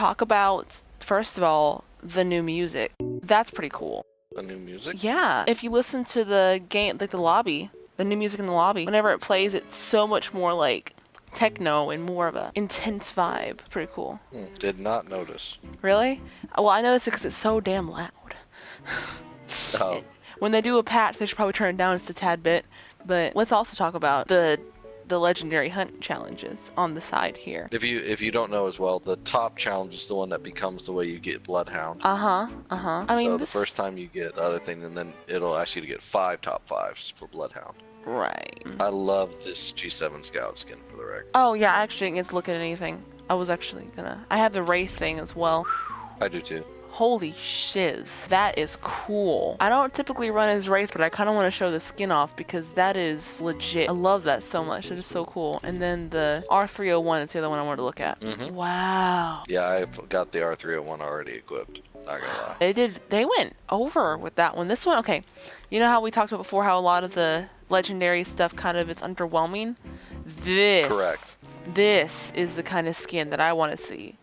talk about, first of all, the new music. That's pretty cool. The new music? Yeah. If you listen to the game, like the lobby, the new music in the lobby, whenever it plays, it's so much more like techno and more of a intense vibe. Pretty cool. Did not notice. Really? Well, I noticed it because it's so damn loud. Oh. When they do a patch, they should probably turn it down just a tad bit. But let's also talk about the legendary hunt challenges on the side here. If you don't know as well, the top challenge is the one that becomes the way you get Bloodhound. I mean, so the first time you get other thing, and then it'll ask you to get 5 top 5s for Bloodhound. Right. I love this G7 Scout skin for the record. Oh yeah, I actually didn't get to look at anything. I was actually gonna. I have the Wraith thing as well. I do too. Holy shiz, that is cool. I don't typically run as Wraith, but I kind of want to show the skin off because that is legit. I love that so much. It is so cool. And then the R301 is the other one I wanted to look at. Wow. Yeah, I've got the R301 already equipped. Not gonna lie. They went over with that one. This one, okay. You know how we talked about before how a lot of the legendary stuff kind of is underwhelming? Correct. This is the kind of skin that I want to see.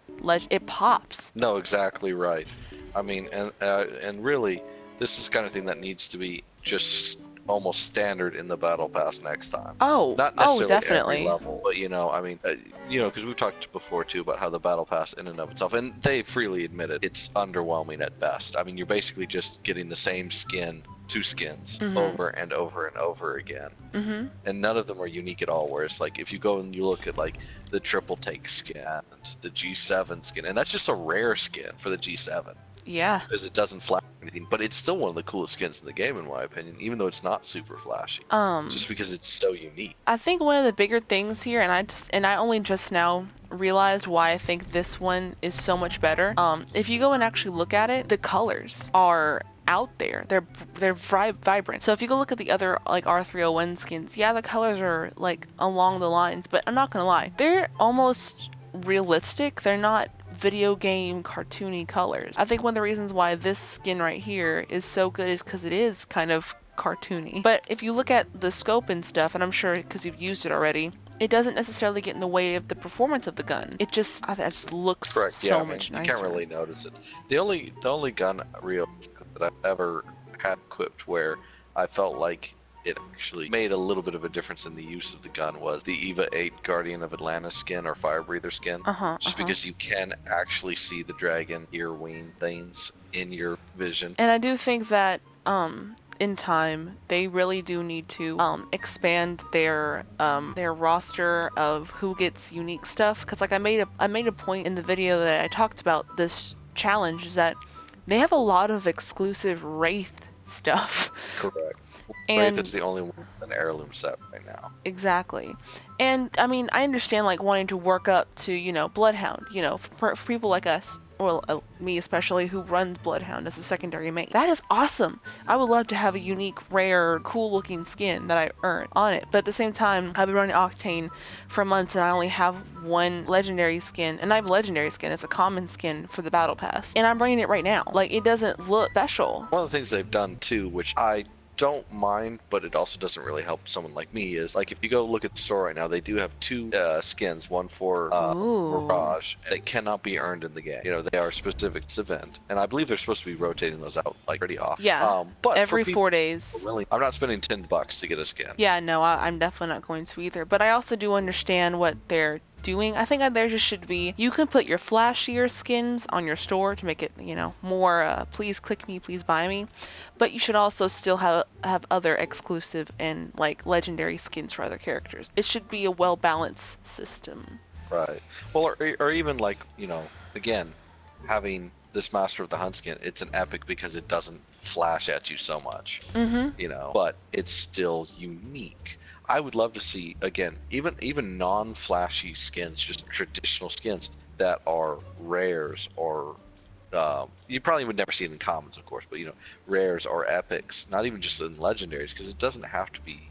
It pops. No, exactly right. I mean, and really, this is the kind of thing that needs to be just almost standard in the battle pass next time. Oh, not necessarily definitely. Every level, but I mean, because we've talked before too about how the battle pass in and of itself, and they freely admit it, it's underwhelming at best. I mean, you're basically just getting the same skin, 2 skins, over and over and over again, and none of them are unique at all. Whereas, like, if you go and you look at like the triple take skin, the G7 skin, and that's just a rare skin for the G7. Yeah. Because it doesn't flash anything, but it's still one of the coolest skins in the game, in my opinion, even though it's not super flashy. Just because it's so unique. I think one of the bigger things here, and I only just now realized why I think this one is so much better. If you go and actually look at it, the colors are out there. They're vibrant. So if you go look at the other like R301 skins, yeah, the colors are like along the lines, but I'm not gonna lie, they're almost realistic. They're not video game cartoony colors. I think one of the reasons why this skin right here is so good is because it is kind of cartoony. But if you look at the scope and stuff, and I'm sure because you've used it already, it doesn't necessarily get in the way of the performance of the gun. It just looks so much nicer. You can't really notice it. The only gun real that I've ever had equipped where I felt like it actually made a little bit of a difference in the use of the gun was the EVA 8 Guardian of Atlantis skin or Fire Breather skin. Just because you can actually see the dragon ear wing things in your vision. And I do think that in time they really do need to expand their roster of who gets unique stuff, because like I made a point in the video that I talked about this challenge is that they have a lot of exclusive Wraith stuff. Correct. And Wraith is the only one with an heirloom set right now. Exactly. And I mean, I understand like wanting to work up to, Bloodhound, for people like us, or me especially, who runs Bloodhound as a secondary main. That is awesome. I would love to have a unique, rare, cool looking skin that I earn on it. But at the same time, I've been running Octane for months and I only have one legendary skin. And I have a legendary skin. It's a common skin for the battle pass. And I'm bringing it right now. Like, it doesn't look special. One of the things they've done too, which I don't mind, but it also doesn't really help someone like me, is like if you go look at the store right now, they do have 2 skins, one for Mirage, that cannot be earned in the game. They are specific to this event, and I believe they're supposed to be rotating those out like pretty often. Yeah, but every 4 days. Really, I'm not spending $10 to get a skin. Yeah, no, I'm definitely not going to either. But I also do understand what they're doing. I think there just should be, you can put your flashier skins on your store to make it, more please click me, please buy me, but you should also still have other exclusive and like legendary skins for other characters. It should be a well-balanced system. Right. Well, or even like, again, having this Master of the Hunt skin, it's an epic because it doesn't flash at you so much, but it's still unique. I would love to see, again, even non-flashy skins, just traditional skins that are rares or you probably would never see it in commons, of course, but rares or epics, not even just in legendaries, because it doesn't have to be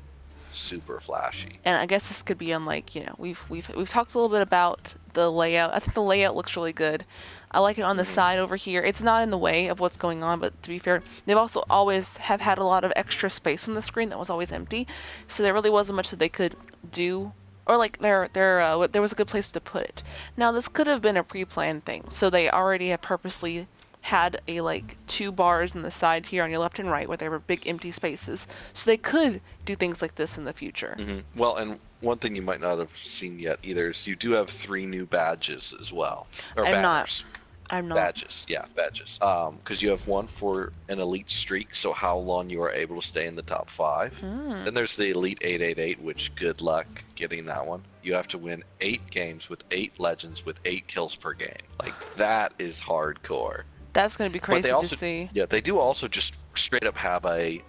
super flashy. And I guess this could be on like, we've talked a little bit about the layout. I think the layout looks really good. I like it on the side over here. It's not in the way of what's going on, but to be fair, they've also always have had a lot of extra space on the screen that was always empty. So there really wasn't much that they could do or like there was a good place to put it. Now this could have been a pre-planned thing, so they already had purposely had a like 2 bars on the side here on your left and right where there were big empty spaces, so they could do things like this in the future. Well, and one thing you might not have seen yet either is you do have 3 new badges as well, or banners. I'm not. Badges, yeah, badges. Because you have one for an elite streak, so how long you are able to stay in the top 5. Then there's the elite 888, which good luck getting that one. You have to win 8 games with 8 legends with 8 kills per game. Like, that is hardcore. That's gonna be crazy to see. Yeah, they do also just straight up have a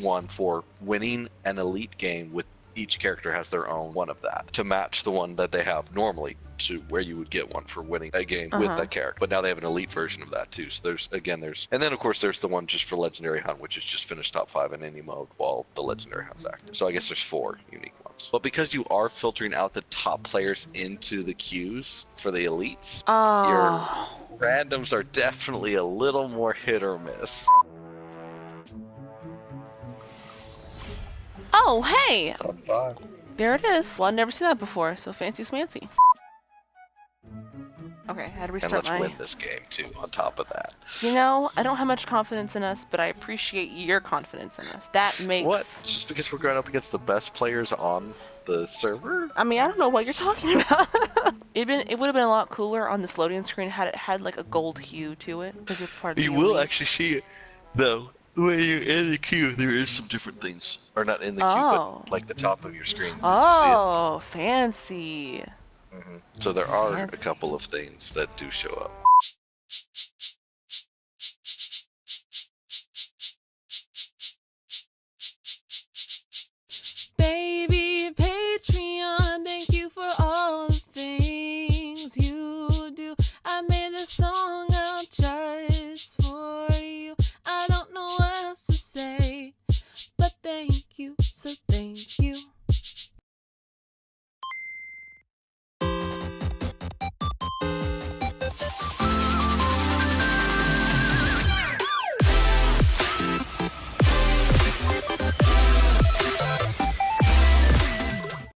one for winning an elite game with each character has their own one of that to match the one that they have normally to where you would get one for winning a game with that character. But now they have an elite version of that too. So there's and then of course there's the one just for legendary hunt, which is just finish top 5 in any mode while the legendary hunt's active. So I guess there's 4 unique ones. But because you are filtering out the top players into the queues for the elites, your randoms are definitely a little more hit or miss. Oh, hey! Top 5. There it is. Well, I've never seen that before, so fancy smancy. Okay, how do we start And let's win this game too, on top of that. You know, I don't have much confidence in us, but I appreciate your confidence in us. That makes... What? Just because we're going up against the best players on the server? I mean, I don't know what you're talking about. It would have been a lot cooler on this loading screen had it had like a gold hue to it, because you're part of the You will elite. actually see it, though. When you're in the queue, there is some different things. Or not in the queue, but like the top of your screen. Oh, fancy. So there are a couple of things that do show up.